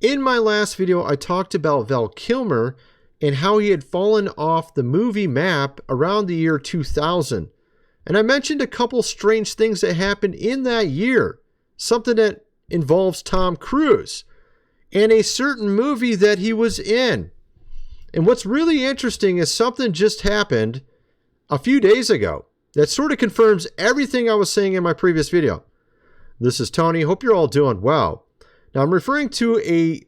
In my last video, I talked about Vel Kilmer and how he had fallen off the movie map around the year 2000. And I mentioned a couple strange things that happened in that year. Something that involves Tom Cruise and a certain movie that he was in. And what's really interesting is something just happened a few days ago that sort of confirms everything I was saying in my previous video. This is Tony. Hope you're all doing well. Now, I'm referring to a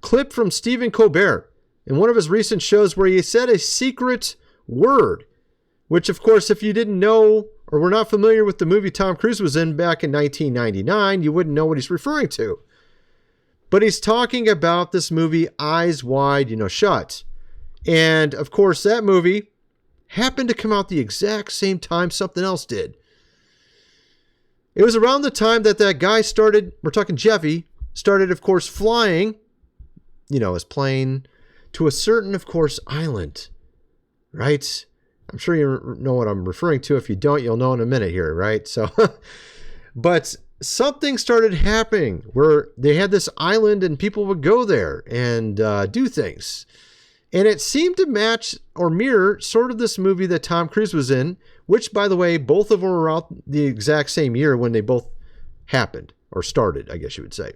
clip from Stephen Colbert in one of his recent shows where he said a secret word, which, of course, if you didn't know or were not familiar with the movie Tom Cruise was in back in 1999, you wouldn't know what he's referring to. But he's talking about this movie, Eyes Wide, Shut. And, of course, that movie happened to come out the exact same time something else did. It was around the time that that guy started, we're talking Jeffy, started, of course, flying, his plane to a certain, of course, island, right? I'm sure you know what I'm referring to. If you don't, you'll know in a minute here, right? So, but something started happening where they had this island and people would go there and do things. And it seemed to match or mirror sort of this movie that Tom Cruise was in, which, by the way, both of them were out the exact same year when they both happened or started, I guess you would say.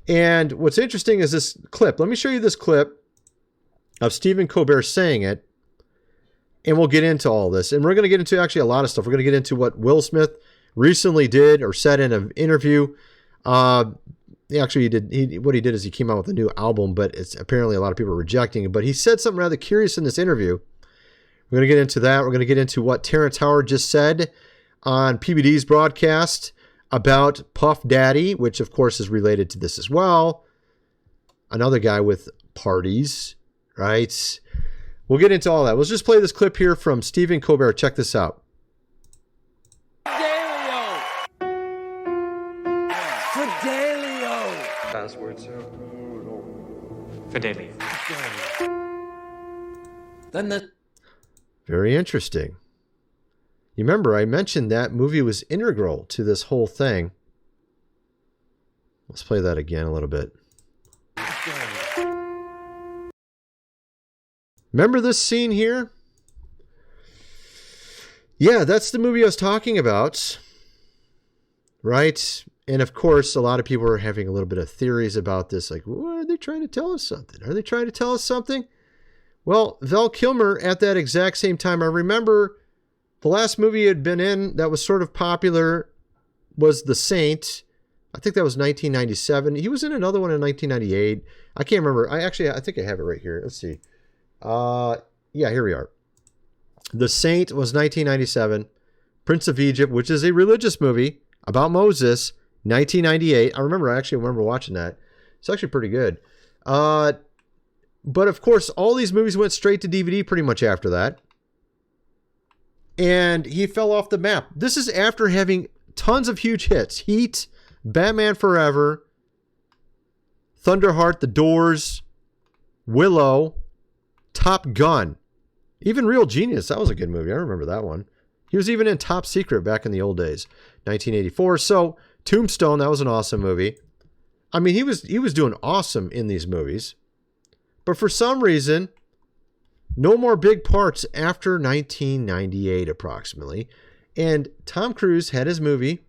And what's interesting is this clip. Let me show you this clip of Stephen Colbert saying it. And we'll get into all this. And we're going to get into actually a lot of stuff. We're going to get into what Will Smith recently did or said in an interview. Actually, what he did is he came out with a new album, but it's apparently a lot of people are rejecting it. But he said something rather curious in this interview. We're going to get into that. We're going to get into what Terrence Howard just said on PBD's broadcast about Puff Daddy, which of course is related to this as well. Another guy with parties, right? We'll get into all that. Let's just play this clip here from Stephen Colbert. Check this out. Fidelio. Password, sir. Fidelio. Then the... Very interesting. You remember I mentioned that movie was integral to this whole thing. Let's play that again a little bit. Remember this scene here? Yeah, that's the movie I was talking about. Right? And of course, a lot of people are having a little bit of theories about this. Like, what are they trying to tell us something? Are they trying to tell us something? Well, Vel Kilmer at that exact same time, I remember the last movie he had been in that was sort of popular was The Saint. I think that was 1997. He was in another one in 1998. I can't remember. I think I have it right here. Let's see. Yeah, here we are. The Saint was 1997. Prince of Egypt, which is a religious movie about Moses, 1998. I actually remember watching that. It's actually pretty good. But of course, all these movies went straight to DVD pretty much after that. And he fell off the map. This is after having tons of huge hits. Heat, Batman Forever, Thunderheart, The Doors, Willow, Top Gun, even Real Genius. That was a good movie. I remember that one. He was even in Top Secret back in the old days, 1984. So Tombstone, that was an awesome movie. I mean, he was doing awesome in these movies. But for some reason, no more big parts after 1998 approximately. And Tom Cruise had his movie.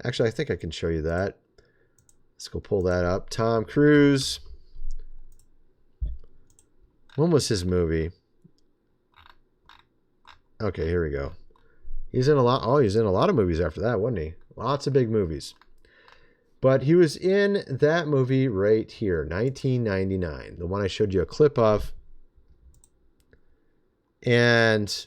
Actually, I think I can show you that. Let's go pull that up. Tom Cruise. When was his movie? Okay, here we go. He's in a lot. Oh, he's in a lot of movies after that, wasn't he? Lots of big movies. But he was in that movie right here, 1999, the one I showed you a clip of. And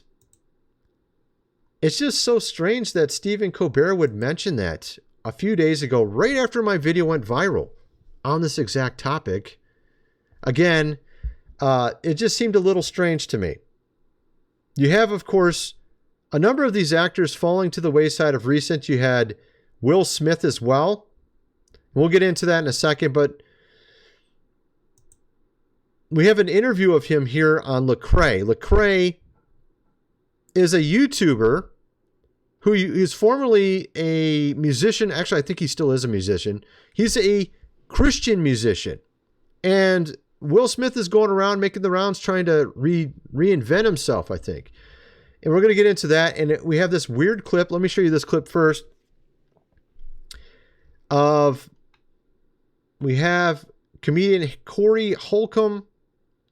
it's just so strange that Stephen Colbert would mention that a few days ago, right after my video went viral on this exact topic. Again, it just seemed a little strange to me. You have, of course, a number of these actors falling to the wayside of recent. You had Will Smith as well. We'll get into that in a second, but we have an interview of him here on Lecrae. Lecrae is a YouTuber who is formerly a musician. Actually, I think he still is a musician. He's a Christian musician. And Will Smith is going around making the rounds trying to reinvent himself, I think. And we're going to get into that. And we have this weird clip. Let me show you this clip first. We have comedian Corey Holcomb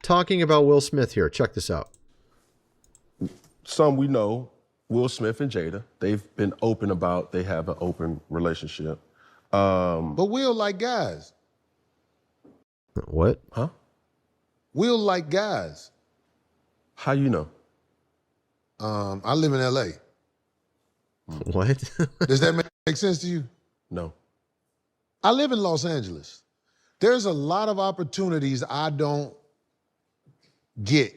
talking about Will Smith here. Check this out. Some we know, Will Smith and Jada, they've been open about they have an open relationship. But Will like guys. What? Huh? Will like guys. How you know? I live in LA. What? Does that make sense to you? No. I live in Los Angeles. There's a lot of opportunities I don't get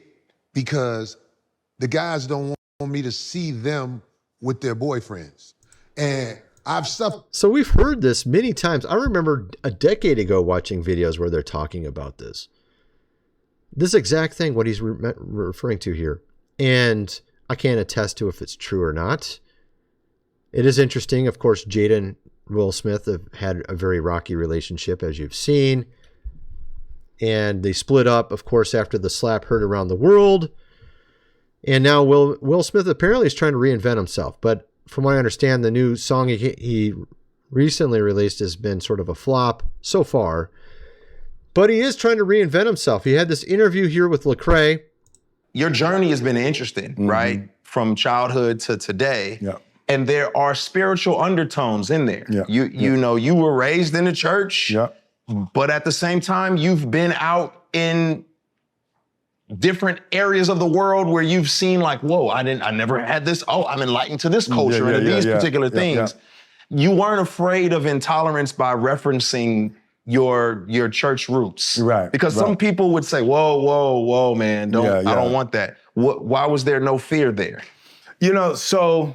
because the guys don't want me to see them with their boyfriends. And I've suffered. So we've heard this many times. I remember a decade ago watching videos where they're talking about this. This exact thing, what he's referring to here. And I can't attest to if it's true or not. It is interesting. Of course, Jada and Will Smith have had a very rocky relationship, as you've seen. And they split up, of course, after the slap heard around the world. And now Will Smith apparently is trying to reinvent himself. But from what I understand, the new song he recently released has been sort of a flop so far. But he is trying to reinvent himself. He had this interview here with Lecrae. Your journey has been interesting, right? From childhood to today. Yeah. And there are spiritual undertones in there. Yeah. You know, you were raised in the church, Yeah. but at the same time, you've been out in different areas of the world where you've seen like, whoa, I never had this. Oh, I'm enlightened to this culture and to these particular things. You weren't afraid of intolerance by referencing your church roots. Right. Because some people would say, whoa, man, I don't want that. Why was there no fear there? You know, so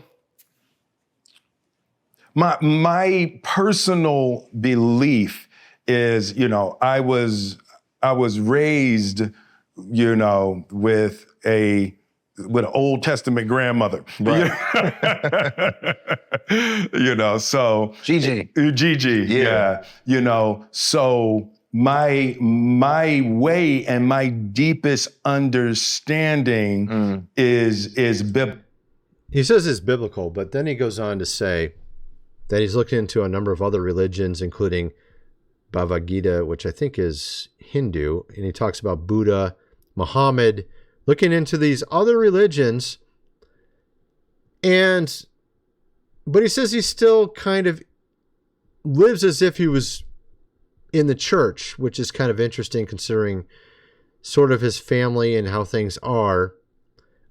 my personal belief is, you know, I was raised, you know, with an Old Testament grandmother. Right. You know, so Gigi. Yeah. You know, so my way and my deepest understanding is biblical. He says it's biblical, but then he goes on to say that he's looked into a number of other religions, including Bhagavad Gita, which I think is Hindu, and he talks about Buddha, Muhammad, looking into these other religions. But he says he still kind of lives as if he was in the church, which is kind of interesting considering sort of his family and how things are.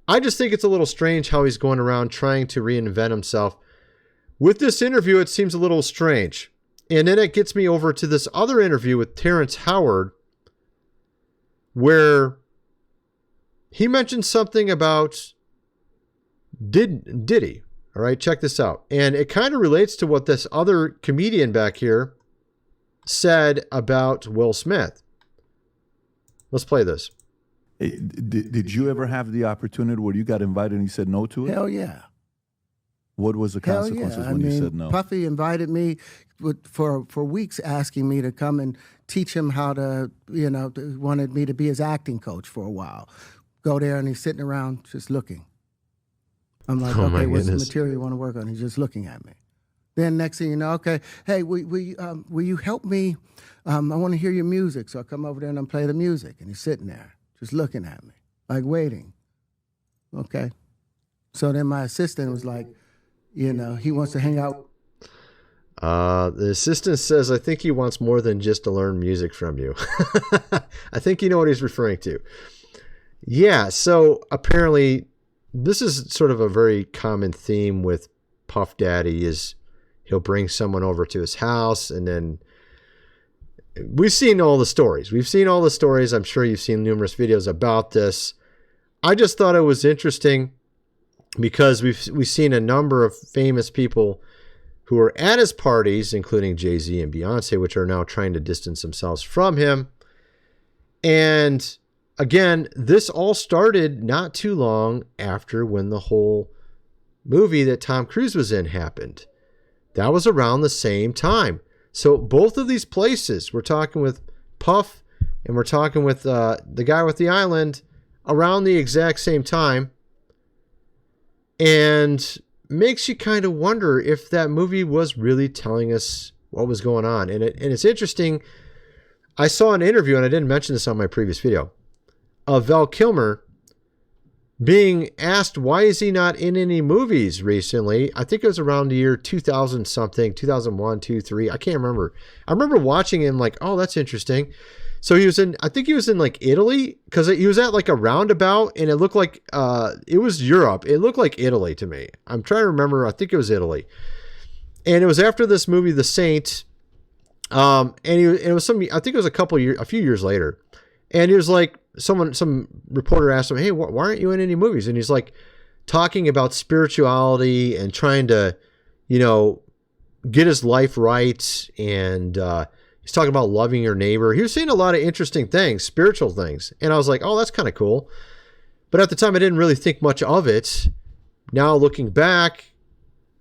I just think it's a little strange how he's going around trying to reinvent himself. With this interview, it seems a little strange. And then it gets me over to this other interview with Terrence Howard, where he mentioned something about Diddy. All right, check this out. And it kind of relates to what this other comedian back here said about Will Smith. Let's play this. Did you ever have the opportunity where you got invited and you said no to it? Hell yeah. What was the consequences when you said no? Puffy invited me for weeks, asking me to come and teach him how to, wanted me to be his acting coach for a while. Go there and he's sitting around just looking. I'm like, okay, what's the material you want to work on? He's just looking at me. Then next thing you know, okay, hey, will you help me? I want to hear your music. So I come over there and I play the music. And he's sitting there just looking at me, like waiting. Okay. So then my assistant was like, he wants to hang out. The assistant says, I think he wants more than just to learn music from you. I think you know what he's referring to. Yeah, so apparently this is sort of a very common theme with Puff Daddy is he'll bring someone over to his house and then we've seen all the stories. I'm sure you've seen numerous videos about this. I just thought it was interesting because we've seen a number of famous people who are at his parties, including Jay-Z and Beyonce, which are now trying to distance themselves from him. And again, this all started not too long after when the whole movie that Tom Cruise was in happened. That was around the same time. So both of these places, we're talking with Puff and we're talking with the guy with the island around the exact same time. And makes you kind of wonder if that movie was really telling us what was going on. And it's interesting. I saw an interview, and I didn't mention this on my previous video, of Val Kilmer being asked why is he not in any movies recently. I think it was around the year 2000 something, 2001, 2, 3. I can't remember. I remember watching him like, oh, that's interesting. So he was in, I think he was in like Italy, because he was at like a roundabout and it looked like it was Europe. It looked like Italy to me. I'm trying to remember. I think it was Italy. And it was after this movie, The Saint. And it was I think it was a few years later. And he was like, some reporter asked him, hey, why aren't you in any movies? And he's like talking about spirituality and trying to, get his life right. And he's talking about loving your neighbor. He was saying a lot of interesting things, spiritual things. And I was like, oh, that's kind of cool. But at the time, I didn't really think much of it. Now looking back,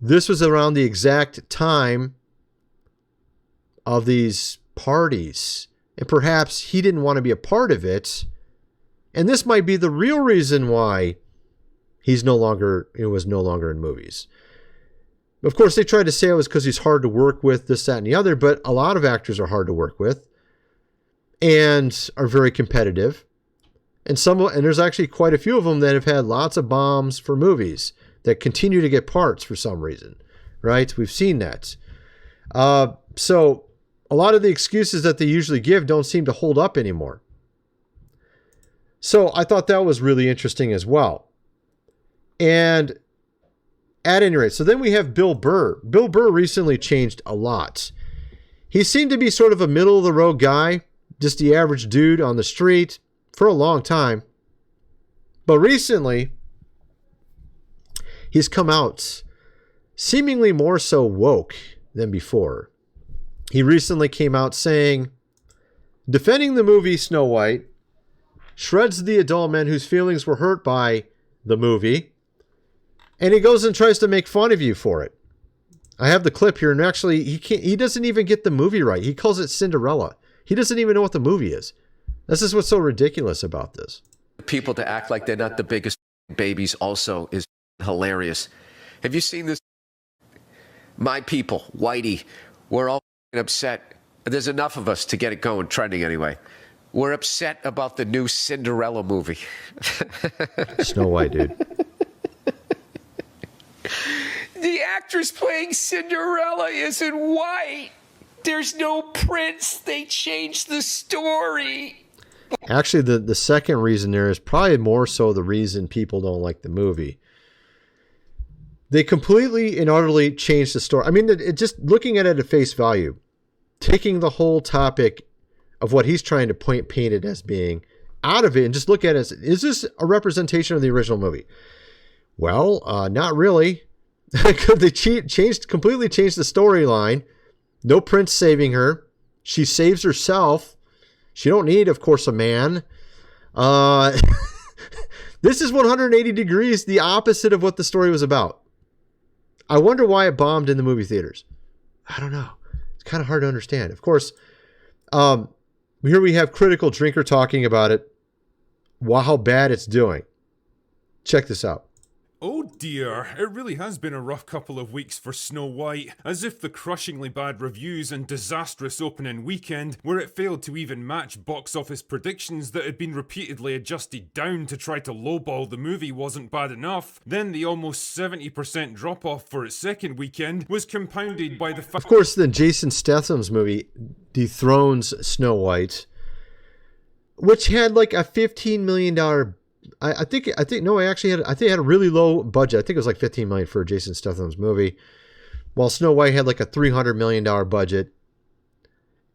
this was around the exact time of these parties. And perhaps he didn't want to be a part of it. And this might be the real reason why it was no longer in movies. Of course, they tried to say it was because he's hard to work with, this, that, and the other, but a lot of actors are hard to work with and are very competitive. And there's actually quite a few of them that have had lots of bombs for movies that continue to get parts for some reason, right? We've seen that. So a lot of the excuses that they usually give don't seem to hold up anymore. So I thought that was really interesting as well. And at any rate, so then we have Bill Burr. Bill Burr recently changed a lot. He seemed to be sort of a middle-of-the-road guy, just the average dude on the street for a long time. But recently, he's come out seemingly more so woke than before. He recently came out saying, defending the movie Snow White, shreds the adult men whose feelings were hurt by the movie, and he goes and tries to make fun of you for it. I have the clip here, and actually, he doesn't even get the movie right. He calls it Cinderella. He doesn't even know what the movie is. This is what's so ridiculous about this. People to act like they're not the biggest babies also is hilarious. Have you seen this? My people, Whitey, we're all upset. There's enough of us to get it going, trending anyway. We're upset about the new Cinderella movie. Snow White, dude. The actress playing Cinderella isn't white. There's no prince. They changed the story. Actually, the second reason there is probably more so the reason people don't like the movie. They completely and utterly changed the story. I mean, just looking at it at face value, taking the whole topic of what he's trying to paint it as being out of it and just look at it as, is this a representation of the original movie? Well, not really. They completely changed the storyline. No prince saving her. She saves herself. She don't need, of course, a man. This is 180 degrees the opposite of what the story was about. I wonder why it bombed in the movie theaters. I don't know. It's kind of hard to understand. Of course, here we have Critical Drinker talking about it. Wow, how bad it's doing. Check this out. Oh dear, it really has been a rough couple of weeks for Snow White, as if the crushingly bad reviews and disastrous opening weekend, where it failed to even match box office predictions that had been repeatedly adjusted down to try to lowball the movie, wasn't bad enough. Then the almost 70% drop-off for its second weekend was compounded by the fact... Of course, then Jason Statham's movie dethrones Snow White, which had like a $15 million I think it had a really low budget. I think it was like $15 million for Jason Statham's movie, while Snow White had like a $300 million budget.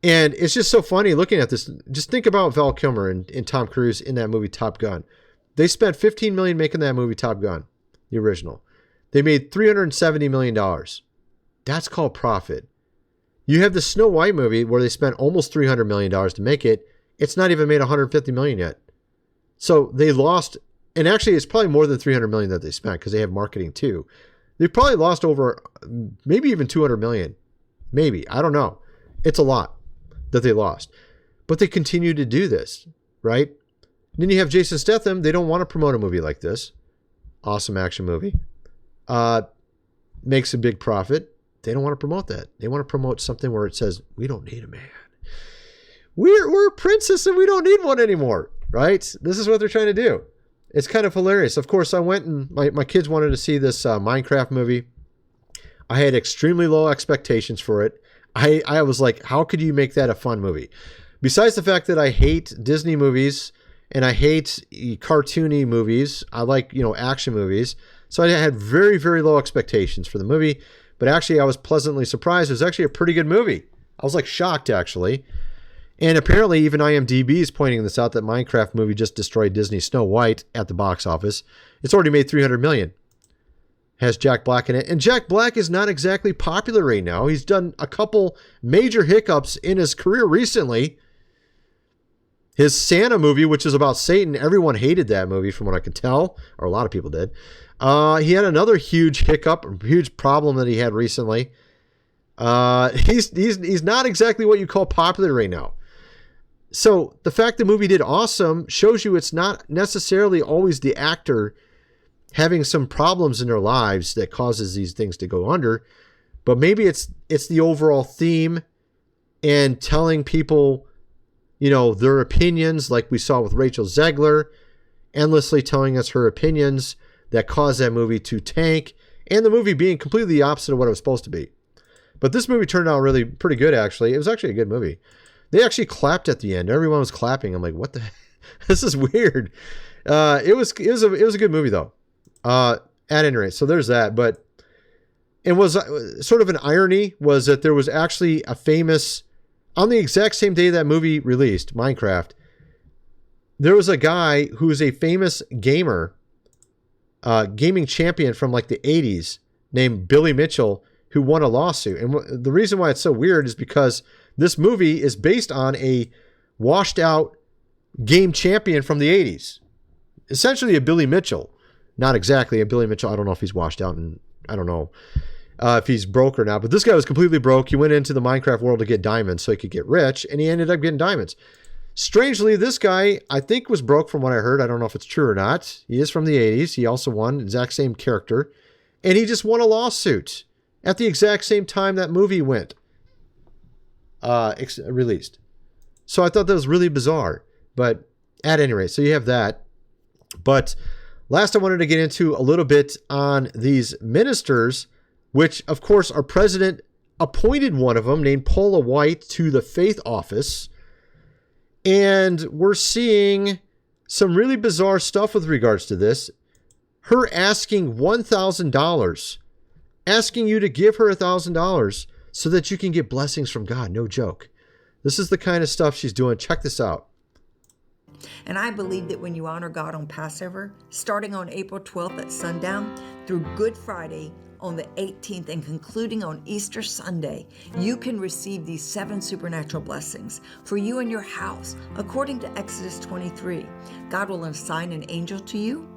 And it's just so funny looking at this. Just think about Val Kilmer and Tom Cruise in that movie Top Gun. They spent $15 million making that movie Top Gun, the original. They made $370 million. That's called profit. You have the Snow White movie where they spent almost $300 million to make it. It's not even made $150 million yet. So they lost, and actually it's probably more than $300 million that they spent because they have marketing too. They probably lost over maybe even $200 million. Maybe. I don't know. It's a lot that they lost. But they continue to do this, right? Then you have Jason Statham. They don't want to promote a movie like this. Awesome action movie. Makes a big profit. They don't want to promote that. They want to promote something where it says, we don't need a man. We're a princess and we don't need one anymore, right? This is what they're trying to do. It's kind of hilarious. Of course, I went and my kids wanted to see this Minecraft movie. I had extremely low expectations for it. I was like, how could you make that a fun movie? Besides the fact that I hate Disney movies and I hate cartoony movies, I like, action movies. So I had very, very low expectations for the movie. But actually, I was pleasantly surprised. It was actually a pretty good movie. I was like shocked, actually. And apparently, even IMDb is pointing this out, that Minecraft movie just destroyed Disney's Snow White at the box office. It's already made $300 million. Has Jack Black in it. And Jack Black is not exactly popular right now. He's done a couple major hiccups in his career recently. His Santa movie, which is about Satan, everyone hated that movie from what I could tell, or a lot of people did. He had another huge hiccup, huge problem that he had recently. He's not exactly what you call popular right now. So the fact the movie did awesome shows you it's not necessarily always the actor having some problems in their lives that causes these things to go under, but maybe it's the overall theme and telling people, their opinions, like we saw with Rachel Zegler, endlessly telling us her opinions that caused that movie to tank, and the movie being completely the opposite of what it was supposed to be. But this movie turned out really pretty good, actually. It was actually a good movie. They actually clapped at the end. Everyone was clapping. I'm like, what the heck? This is weird. It was a good movie, though. At any rate, so there's that. But it was sort of an irony was that there was actually a famous, on the exact same day that movie released, Minecraft, there was a guy who is a famous gamer, gaming champion from like the 80s named Billy Mitchell, who won a lawsuit. And the reason why it's so weird is because this movie is based on a washed out game champion from the 80s. Essentially a Billy Mitchell. Not exactly a Billy Mitchell. I don't know if he's washed out, and I don't know if he's broke or not. But this guy was completely broke. He went into the Minecraft world to get diamonds so he could get rich, and he ended up getting diamonds. Strangely, this guy, I think, was broke from what I heard. I don't know if it's true or not. He is from the 80s. He also won the exact same character. And he just won a lawsuit at the exact same time that movie went released. So I thought that was really bizarre. But at any rate, so you have that. But last, I wanted to get into a little bit on these ministers, which, of course, our president appointed one of them named Paula White to the faith office. And we're seeing some really bizarre stuff with regards to this. Her asking $1,000, asking you to give her $1,000 so that you can get blessings from God. No joke. This is the kind of stuff she's doing. Check this out. And I believe that when you honor God on Passover, starting on April 12th at sundown through Good Friday on the 18th and concluding on Easter Sunday, you can receive these 7 supernatural blessings for you and your house. According to Exodus 23, God will assign an angel to you.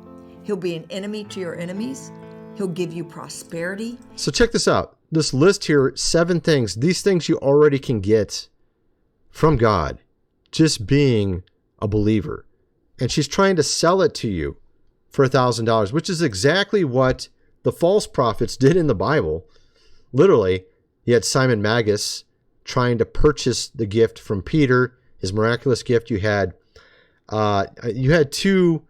He'll be an enemy to your enemies. He'll give you prosperity. So check this out. This list here, 7 things. These things you already can get from God, just being a believer. And she's trying to sell it to you for $1,000, which is exactly what the false prophets did in the Bible. Literally, you had Simon Magus trying to purchase the gift from Peter, his miraculous gift. You had 2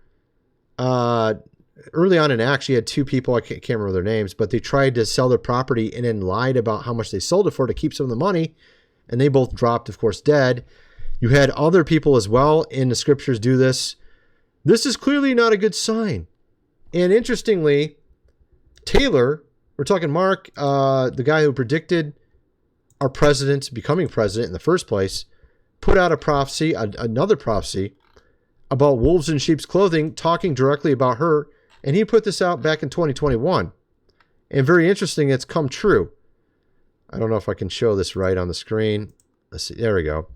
early on in Acts, you had 2 people, I can't remember their names, but they tried to sell their property and then lied about how much they sold it for to keep some of the money, and they both dropped, of course, dead. You had other people as well in the scriptures do this. This is clearly not a good sign. And interestingly, Taylor, we're talking Mark, the guy who predicted our president becoming president in the first place, put out a prophecy, another prophecy about wolves in sheep's clothing, talking directly about her. And he put this out back in 2021. And very interesting, it's come true. I don't know if I can show this right on the screen. Let's see. There we go.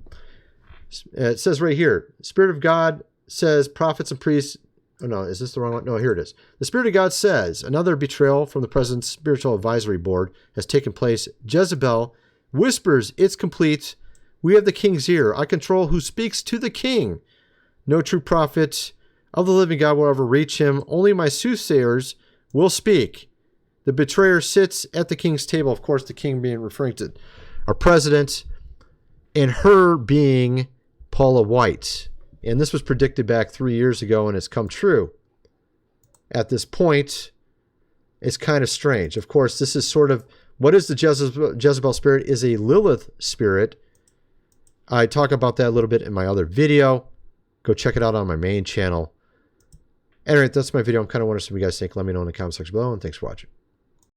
It says right here, Spirit of God says prophets and priests. Oh, no, is this the wrong one? No, here it is. The Spirit of God says another betrayal from the president's spiritual advisory board has taken place. Jezebel Whispers, it's complete. We have the king's ear. I control who speaks to the king. No true prophet of the living God will ever reach him. Only my soothsayers will speak. The betrayer sits at the king's table. Of course, the king being referring to our president, and her being Paula White. And this was predicted back 3 years ago and has come true. At this point, it's kind of strange. Of course, this is sort of, what is the Jezebel spirit? Is a Lilith spirit. I talk about that a little bit in my other video. Go check it out on my main channel. Anyway, that's my video. I'm kind of wondering what you guys think. Let me know in the comment section below, and thanks for watching.